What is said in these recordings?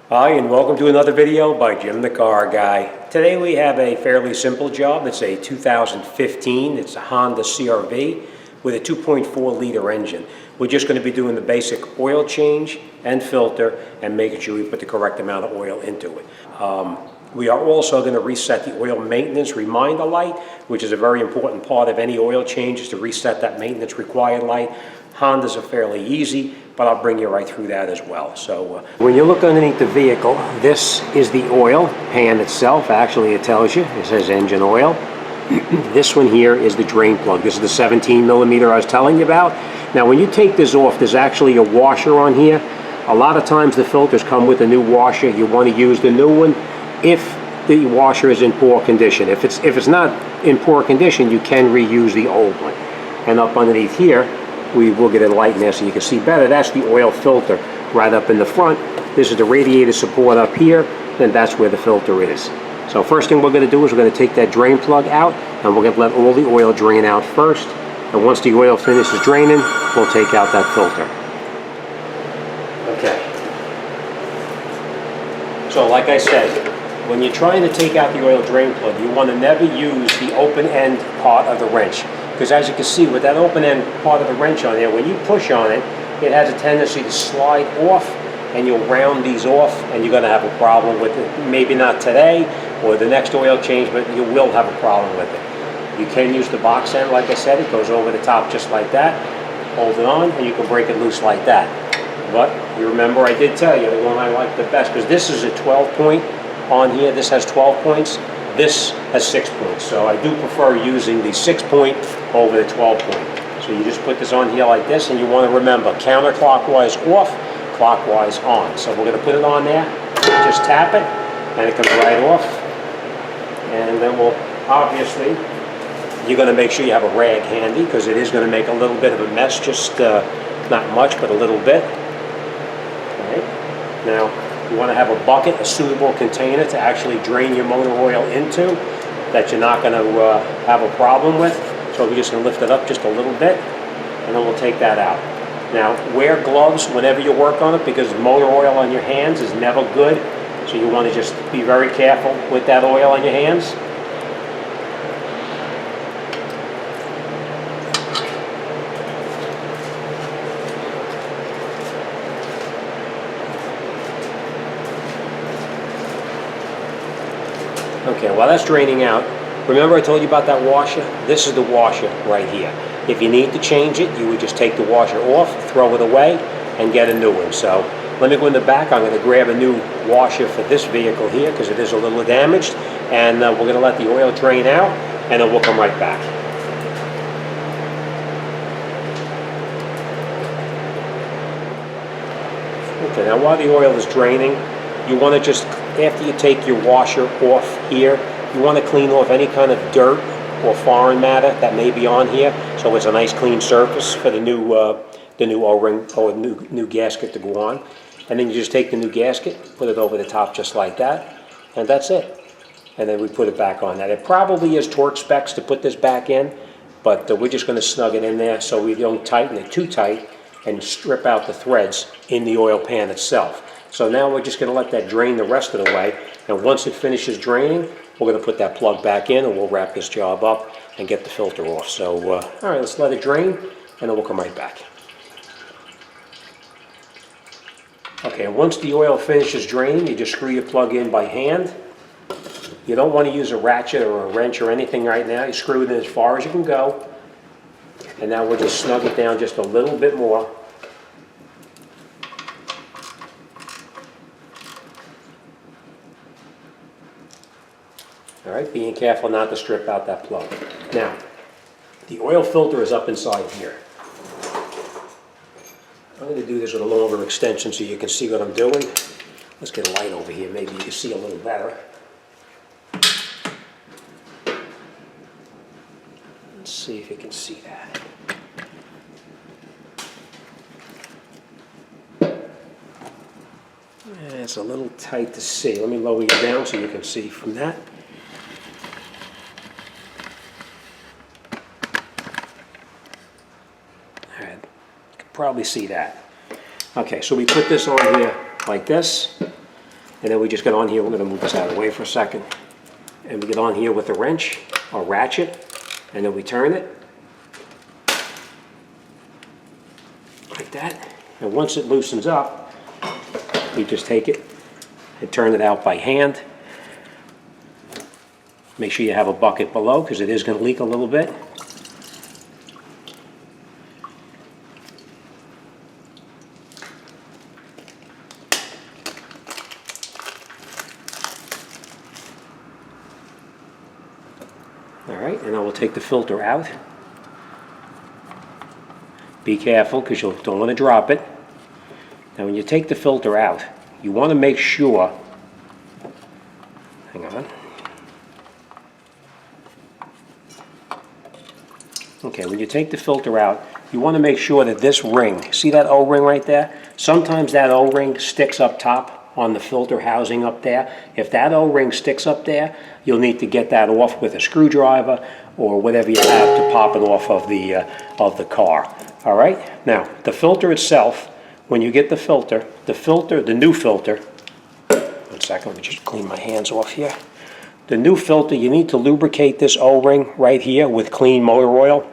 Hi, and welcome to another video by Jim the Car Guy. Today we have a fairly simple job. It's a 2015, it's a Honda CRV with a 2.4 liter engine. We're just going to be doing the basic oil change and filter and making sure we put the correct amount of oil into it. We are also going to reset the oil maintenance reminder light, which is a very important part of any oil change, is to reset that maintenance required light. Hondas are fairly easy, but I'll bring you right through that as well. So when you look underneath the vehicle, this is the oil pan itself. Actually, it tells you, it says engine oil. This one here is the drain plug. This is the 17 millimeter I was telling you about. Now when you take this off, there's actually a washer on here. A lot of times the filters come with a new washer. You want to use the new one if the washer is in poor condition. If it's not in poor condition, you can reuse the old one. And up underneath here, we will get a light in there so you can see better. That's the oil filter right up in the front. This is the radiator support up here, and that's where the filter is. So first thing we're going to do is we're going to take that drain plug out, and we're going to let all the oil drain out first. And once the oil finishes draining, we'll take out that filter. Okay. So like I said, when you're trying to take out the oil drain plug, you want to never use the open end part of the wrench. Because as you can see, with that open end part of the wrench on there, when you push on it, it has a tendency to slide off, and you'll round these off, and you're going to have a problem with it. Maybe not today or the next oil change, but you will have a problem with it. You can use the box end, like I said. It goes over the top just like that. Hold it on, and you can break it loose like that. But you remember I did tell you the one I like the best, because this is a 12-point on here. This has 12 points. This has 6 points, so I do prefer using the 6-point over the 12-point. So you just put this on here like this, and you want to remember counterclockwise off, clockwise on. So we're going to put it on there, just tap it, and it comes right off. And then we'll, obviously, you're going to make sure you have a rag handy, because it is going to make a little bit of a mess, just not much, but a little bit. All right. Now, you want to have a bucket, a suitable container to actually drain your motor oil into that you're not going to have a problem with. So we're just going to lift it up just a little bit, and then we'll take that out. Now, wear gloves whenever you work on it, because motor oil on your hands is never good. So you want to just be very careful with that oil on your hands. Okay, while that's draining out, remember I told you about that washer? This is the washer right here. If you need to change it, you would just take the washer off, throw it away, and get a new one. So let me go in the back. I'm going to grab a new washer for this vehicle here, because it is a little damaged, and we're going to let the oil drain out, and then we'll come right back. Okay, now while the oil is draining, you want to just, after you take your washer off here, you want to clean off any kind of dirt or foreign matter that may be on here, so it's a nice clean surface for the new O-ring or new gasket to go on. And then you just take the new gasket, put it over the top just like that, and that's it. And then we put it back on that. It probably is torque specs to put this back in, but we're just going to snug it in there so we don't tighten it too tight and strip out the threads in the oil pan itself. So now we're just going to let that drain the rest of the way, and once it finishes draining, we're going to put that plug back in, and we'll wrap this job up and get the filter off. So, all right, let's let it drain, and then we'll come right back. Okay, once the oil finishes draining, you just screw your plug in by hand. You don't want to use a ratchet or a wrench or anything right now. You screw it in as far as you can go, and now we'll just snug it down just a little bit more. All right, being careful not to strip out that plug. Now, the oil filter is up inside here. I'm going to do this with a longer extension so you can see what I'm doing. Let's get a light over here, maybe you can see a little better. Let's see if you can see that. It's a little tight to see. Let me lower you down so you can see from that. Probably see that. Okay, so we put this on here like this. And then we just get on here, we're going to move this out of the way for a second. And we get on here with the wrench or ratchet, and then we turn it like that. And once it loosens up, we just take it and turn it out by hand. Make sure you have a bucket below because it is going to leak a little bit. All right, and then we'll take the filter out. Be careful because you don't want to drop it. Now when you take the filter out, you want to make sure, hang on. Okay, when you take the filter out, you want to make sure that this ring, see that O-ring right there? Sometimes that O-ring sticks up top on the filter housing up there. If that O-ring sticks up there, you'll need to get that off with a screwdriver or whatever you have to pop it off of the car. All right, now the filter itself, when you get the new filter, one second, let me just clean my hands off here. The new filter, you need to lubricate this O-ring right here with clean motor oil,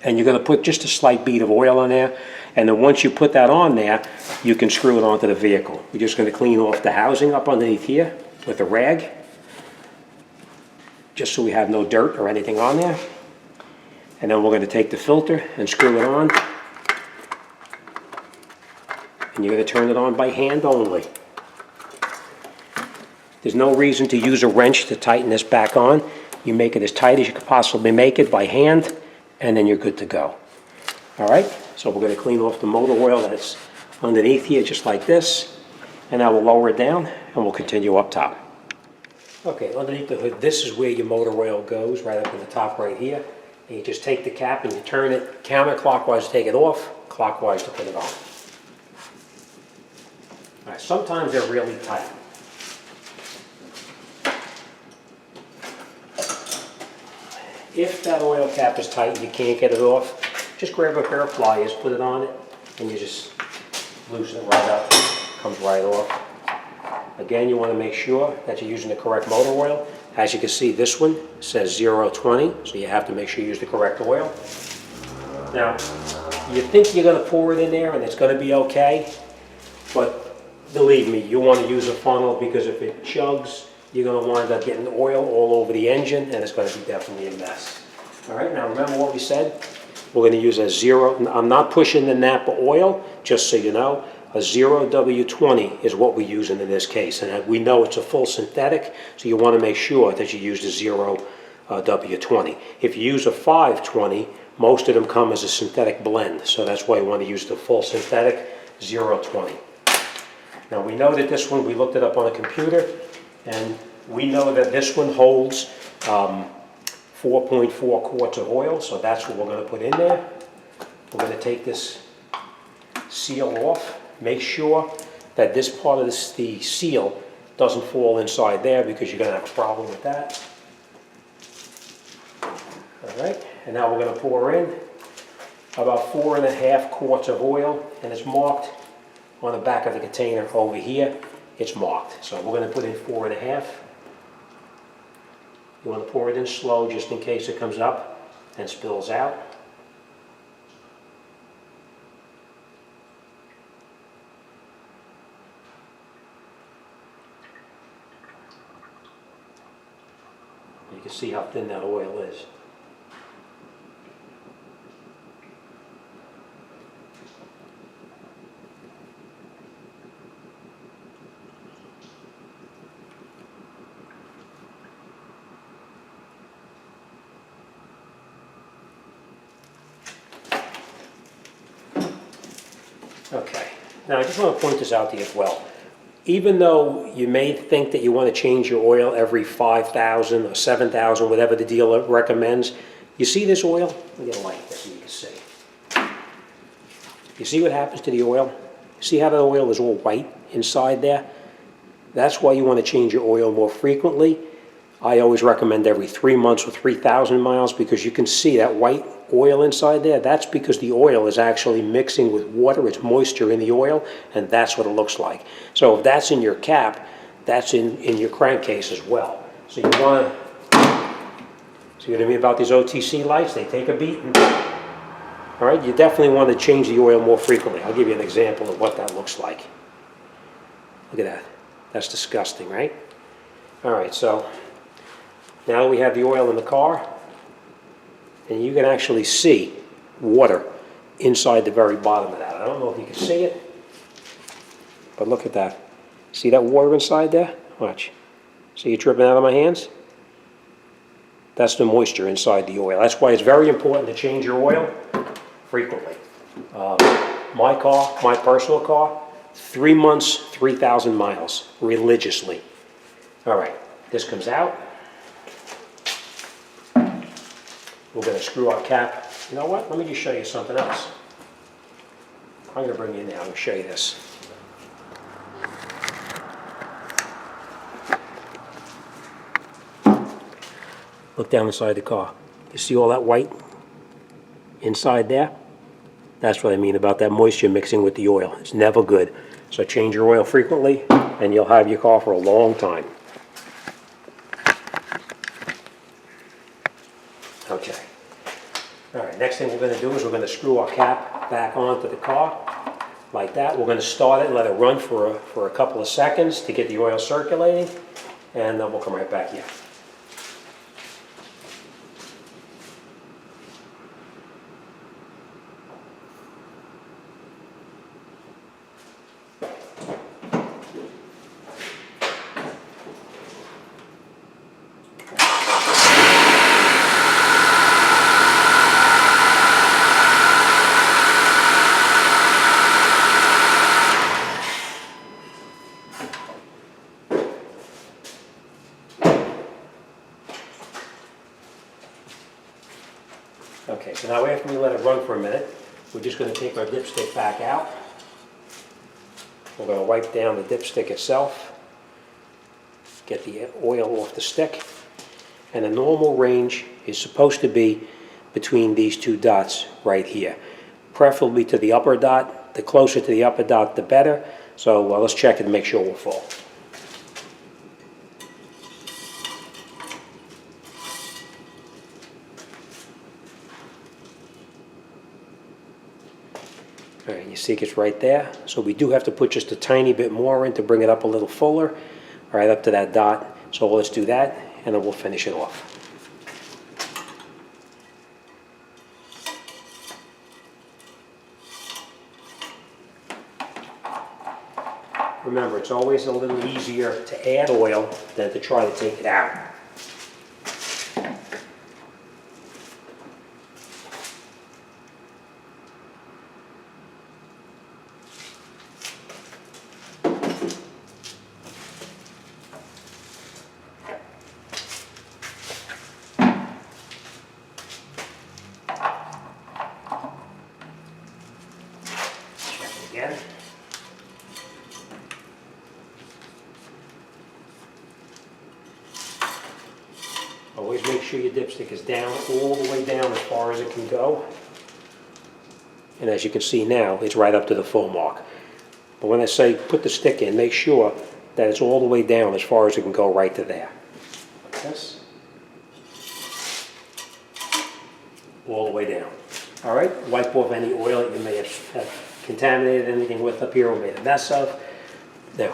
and you're going to put just a slight bead of oil on there, and then once you put that on there, you can screw it onto the vehicle. We're just going to clean off the housing up underneath here with a rag, just so we have no dirt or anything on there. And then we're going to take the filter and screw it on, and you're going to turn it on by hand only. There's no reason to use a wrench to tighten this back on. You make it as tight as you could possibly make it by hand, and then you're good to go. All right, so we're going to clean off the motor oil that's underneath here just like this, and now we'll lower it down and we'll continue up top. Okay, underneath the hood, this is where your motor oil goes, right up in the top right here. And you just take the cap and you turn it counterclockwise to take it off, clockwise to put it on. All right, sometimes they're really tight. If that oil cap is tight and you can't get it off, just grab a pair of pliers, put it on it, and you just loosen it right up. It comes right off. Again, you want to make sure that you're using the correct motor oil. As you can see, this one says 020, so you have to make sure you use the correct oil. Now, you think you're going to pour it in there and it's going to be okay, but believe me, you want to use a funnel because if it chugs, you're going to wind up getting oil all over the engine, and it's going to be definitely a mess. All right, now remember what we said? We're going to use a zero. I'm not pushing the Napa oil, just so you know. A 0W20 is what we're using in this case, and we know it's a full synthetic, so you want to make sure that you use the 0W20. If you use a 520, most of them come as a synthetic blend, so that's why you want to use the full synthetic 020. Now we know that this one, we looked it up on a computer, and we know that this one holds 4.4 quarts of oil, so that's what we're going to put in there. We're going to take this seal off. Make sure that this part of the seal doesn't fall inside there because you're going to have a problem with that. All right, and now we're going to pour in about 4.5 quarts of oil, and it's marked on the back of the container over here. It's marked, so we're going to put in 4.5. You want to pour it in slow just in case it comes up and spills out. You can see how thin that oil is. Okay, now I just want to point this out to you as well. Even though you may think that you want to change your oil every 5,000 or 7,000, whatever the dealer recommends, you see this oil? Let me get a light here so you can see. You see what happens to the oil? See how the oil is all white inside there? That's why you want to change your oil more frequently. I always recommend every 3 months or 3,000 miles because you can see that white oil inside there. That's because the oil is actually mixing with water. It's moisture in the oil, and that's what it looks like. So if that's in your cap, that's in your crankcase as well. So you want to, see what I mean about these OTC lights? They take a beating. All right, you definitely want to change the oil more frequently. I'll give you an example of what that looks like. Look at that. That's disgusting, right? All right, so now we have the oil in the car, and you can actually see water inside the very bottom of that. I don't know if you can see it, but look at that. See that water inside there? Watch. See it dripping out of my hands? That's the moisture inside the oil. That's why it's very important to change your oil frequently. My car, my personal car, 3 months, 3,000 miles, religiously. All right, this comes out. We're going to screw our cap. You know what? Let me just show you something else. I'm going to bring you in now and show you this. Look down inside the car. You see all that white inside there? That's what I mean about that moisture mixing with the oil. It's never good. So change your oil frequently and you'll have your car for a long time. Okay. All right, next thing we're going to do is we're going to screw our cap back onto the car like that. We're going to start it and let it run for a couple of seconds to get the oil circulating, and then we'll come right back here. Okay, so now after we let it run for a minute, we're just going to take our dipstick back out. We're going to wipe down the dipstick itself, get the oil off the stick, and the normal range is supposed to be between these two dots right here, preferably to the upper dot. The closer to the upper dot, the better. So let's check it and make sure we're full. All right, you see it's right there. So we do have to put just a tiny bit more in to bring it up a little fuller, right up to that dot. So let's do that, and then we'll finish it off. Remember, it's always a little easier to add oil than to try to take it out. Again. Always make sure your dipstick is down, all the way down as far as it can go. And as you can see now, it's right up to the full mark. But when I say put the stick in, make sure that it's all the way down as far as it can go, right to there. Like this. All the way down. All right, wipe off any oil that you may have contaminated anything with up here or made a mess of. Now,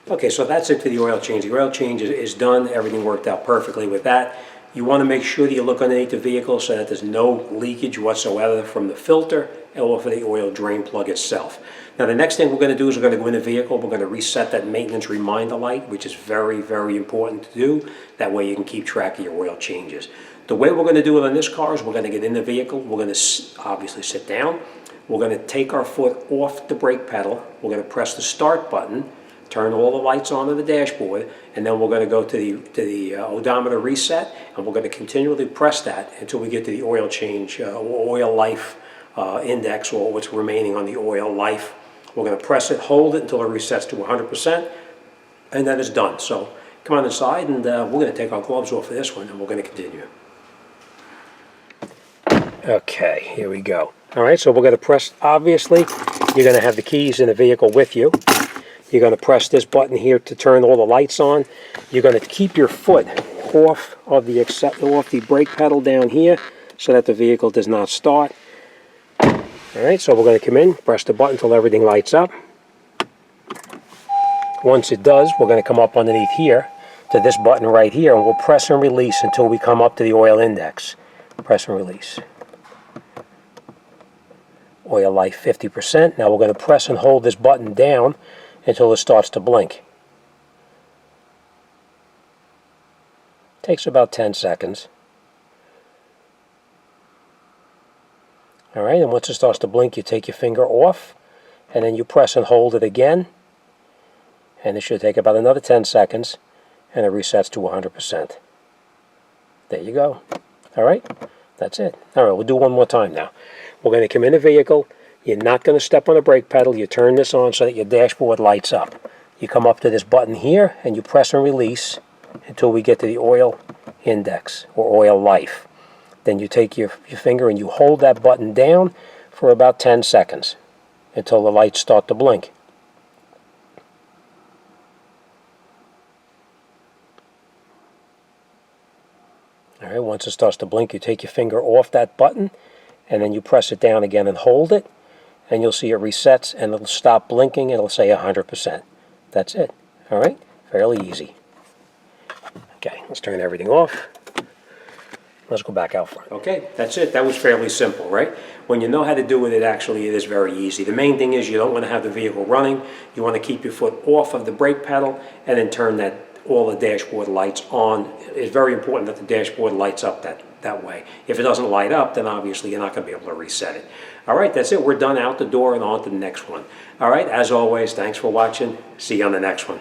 okay, so that's it for the oil change. The oil change is done. Everything worked out perfectly with that. You want to make sure that you look underneath the vehicle so that there's no leakage whatsoever from the filter or from the oil drain plug itself. Now, the next thing we're going to do is we're going to go in the vehicle. We're going to reset that maintenance reminder light, which is very, very important to do. That way you can keep track of your oil changes. The way we're going to do it on this car is we're going to get in the vehicle. We're going to obviously sit down. We're going to take our foot off the brake pedal. We're going to press the start button, turn all the lights on the dashboard, and then we're going to go to the odometer reset, and we're going to continually press that until we get to the oil change, oil life index, or what's remaining on the oil life. We're going to press it, hold it until it resets to 100%, and then it's done. So come on inside, and we're going to take our gloves off for this one, and we're going to continue. Okay, here we go. All right, so we're going to press, obviously, you're going to have the keys in the vehicle with you. You're going to press this button here to turn all the lights on. You're going to keep your foot off of the brake pedal down here so that the vehicle does not start. Alright, so we're going to come in, press the button until everything lights up. Once it does, we're going to come up underneath here to this button right here, and we'll press and release until we come up to the oil index. Press and release. Oil life 50%. Now we're going to press and hold this button down until it starts to blink. Takes about 10 seconds. Alright, and once it starts to blink, you take your finger off, and then you press and hold it again, and it should take about another 10 seconds, and it resets to 100%. There you go. Alright, that's it. Alright, we'll do one more time now. We're going to come in the vehicle. You're not going to step on the brake pedal. You turn this on so that your dashboard lights up. You come up to this button here, and you press and release until we get to the oil index, or oil life. Then you take your finger and you hold that button down for about 10 seconds until the lights start to blink. Alright, once it starts to blink, you take your finger off that button and then you press it down again and hold it, and you'll see it resets and it'll stop blinking and it'll say 100%. That's it. Alright, fairly easy. Okay, let's turn everything off. Let's go back out front. Okay, that's it. That was fairly simple, right? When you know how to do it, it is very easy. The main thing is you don't want to have the vehicle running. You want to keep your foot off of the brake pedal and then turn all the dashboard lights on. It's very important that the dashboard lights up that way. If it doesn't light up, then obviously you're not going to be able to reset it. All right, that's it. We're done out the door and on to the next one. All right, as always, thanks for watching. See you on the next one.